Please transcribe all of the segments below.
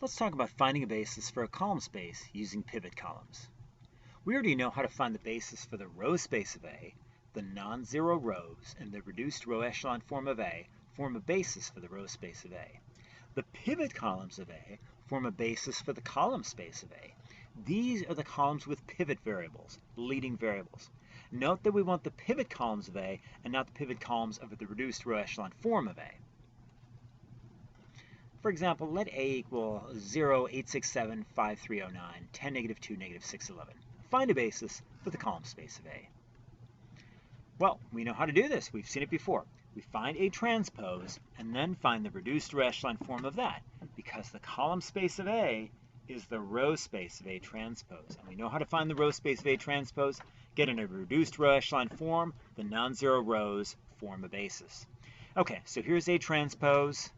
Let's talk about finding a basis for a column space using pivot columns. We already know how to find the basis for the row space of A. The non-zero rows in the reduced row echelon form of A form a basis for the row space of A. The pivot columns of A form a basis for the column space of A. These are the columns with pivot variables, leading variables. Note that we want the pivot columns of A and not the pivot columns of the reduced row echelon form of A. For example, let A equal 0, 867, 5309, 10, -2, -611. Find a basis for the column space of A. Well, we know how to do this. We've seen it before. We find A transpose and then find the reduced row echelon form of that, because the column space of A is the row space of A transpose. And we know how to find the row space of A transpose. Get in a reduced row echelon form, the non-zero rows form a basis. Okay, so here's A transpose.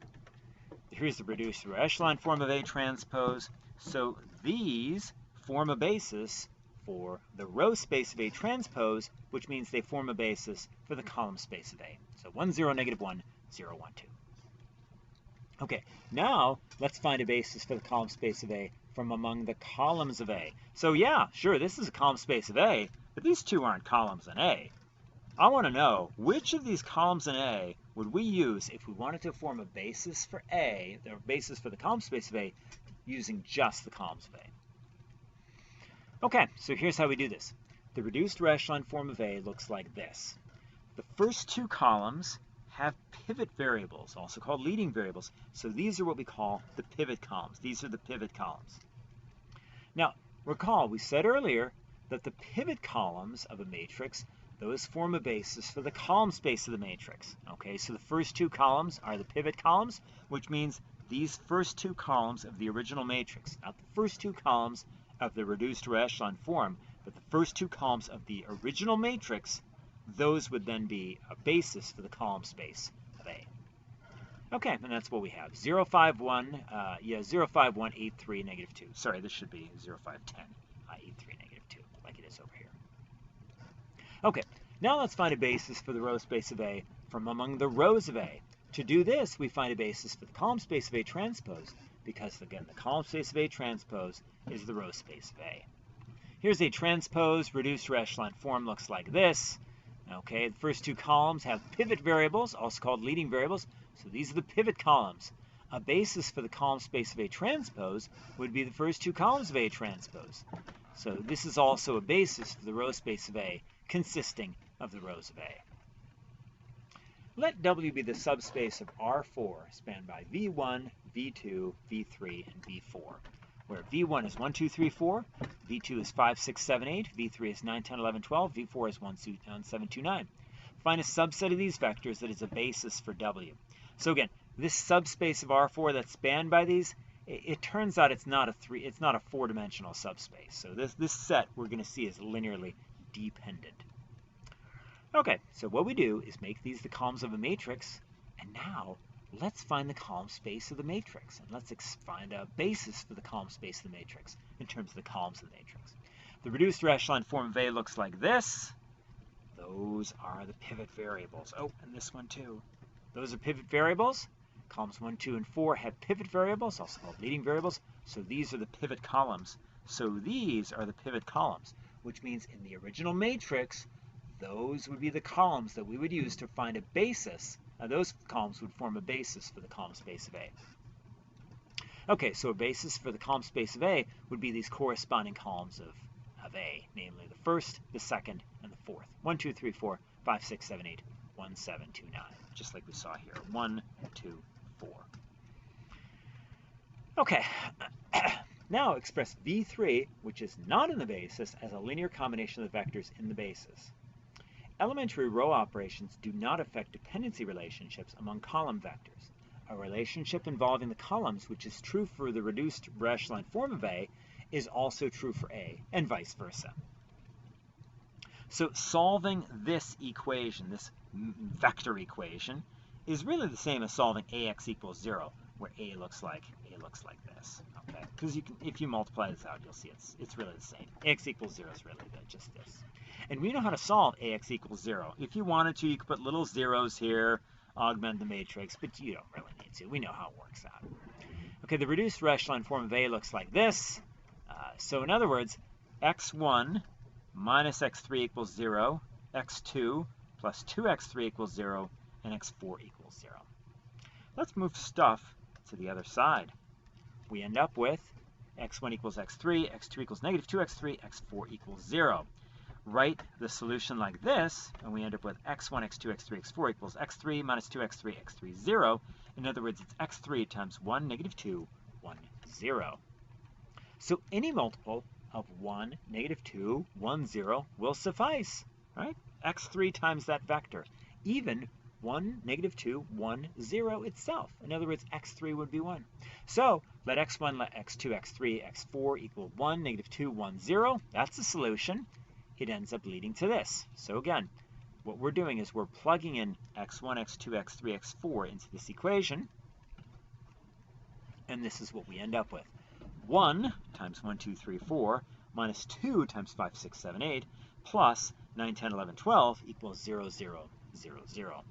Here's the reduced row echelon form of A transpose. So these form a basis for the row space of A transpose, which means they form a basis for the column space of A. So 1, 0, -1, 0, 1, 2. Okay, now let's find a basis for the column space of A from among the columns of A. So yeah, sure, this is a column space of A, but these two aren't columns in A. I want to know which of these columns in A would we use if we wanted to form a basis for A, the basis for the column space of A, using just the columns of A. Okay, so here's how we do this. The reduced row echelon form of A looks like this. The first two columns have pivot variables, also called leading variables. So these are what we call the pivot columns. These are the pivot columns. Now, recall, we said earlier that the pivot columns of a matrix, those form a basis for the column space of the matrix. Okay, so the first two columns are the pivot columns, which means these first two columns of the original matrix, not the first two columns of the reduced row echelon form, but the first two columns of the original matrix, those would then be a basis for the column space of A. Okay, and that's what we have. 0, 5, 1, 0, 5, 1, 8, 3, -2. Sorry, this should be 0, 5, 10, 8, 3, -2, like it is over here. Okay, now let's find a basis for the row space of A from among the rows of A. To do this, we find a basis for the column space of A transpose, because again, the column space of A transpose is the row space of A. Here's A transpose, reduced row echelon form looks like this. Okay, the first two columns have pivot variables, also called leading variables. So these are the pivot columns. A basis for the column space of A transpose would be the first two columns of A transpose. So this is also a basis for the row space of A, consisting of the rows of A. Let W be the subspace of R4 spanned by V1, V2, V3, and V4, where V1 is 1, 2, 3, 4, V2 is 5, 6, 7, 8, V3 is 9, 10, 11, 12, V4 is 1, 7, 2, 9. Find a subset of these vectors that is a basis for W. So again, this subspace of R4 that's spanned by these, it turns out it's not a four-dimensional subspace. So this set we're going to see is linearly dependent. Okay, so what we do is make these the columns of a matrix, and now let's find the column space of the matrix, and let's find a basis for the column space of the matrix in terms of the columns of the matrix. The reduced row echelon form of A looks like this. Those are the pivot variables. Oh, and this one too. Those are pivot variables. Columns 1, 2, and 4 have pivot variables, also called leading variables. So these are the pivot columns. So these are the pivot columns, which means in the original matrix, those would be the columns that we would use to find a basis. Those columns would form a basis for the column space of A. Okay, so a basis for the column space of A would be these corresponding columns of A, namely the first, the second, and the fourth. 1, 2, 3, 4, 5, 6, 7, 8, 1, 7, 2, 9, just like we saw here. 1, 2, 4. Okay, now express V3, which is not in the basis, as a linear combination of the vectors in the basis. Elementary row operations do not affect dependency relationships among column vectors. A relationship involving the columns, which is true for the reduced row echelon form of A, is also true for A, and vice versa. So solving this equation, this vector equation, is really the same as solving AX equals 0, where A looks like this. Okay, because if you multiply this out, you'll see it's really the same. AX equals 0 is really just this. And we know how to solve AX equals 0. If you wanted to, you could put little zeros here, augment the matrix, but you don't really need to. We know how it works out. Okay, the reduced echelon form of A looks like this. So in other words, x1 minus x3 equals 0, x2 plus 2x3 equals 0, and x4 equals 0. Let's move stuff to the other side. We end up with x1 equals x3, x2 equals negative 2x3, x4 equals 0. Write the solution like this, and we end up with x1, x2, x3, x4 equals x3 minus 2x3, x3, 0. In other words, it's x3 times 1, negative 2, 1, 0. So any multiple of 1, negative 2, 1, 0 will suffice, right? x3 times that vector. Even 1, negative 2, 1, 0 itself. In other words, x3 would be 1. So let x1, let x2, x3, x4 equal 1, negative 2, 1, 0. That's the solution. It ends up leading to this. So again, what we're doing is we're plugging in x1, x2, x3, x4 into this equation. And this is what we end up with. 1 times 1, 2, 3, 4 minus 2 times 5, 6, 7, 8 plus 9, 10, 11, 12 equals 0, 0, 0, 0.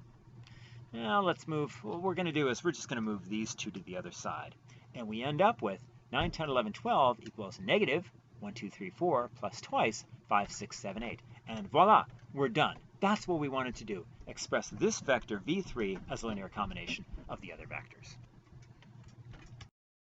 Now let's move. What we're going to do is we're just going to move these two to the other side. And we end up with 9, 10, 11, 12 equals negative 1, 2, 3, 4 plus twice 5, 6, 7, 8. And voila, we're done. That's what we wanted to do. Express this vector v3 as a linear combination of the other vectors.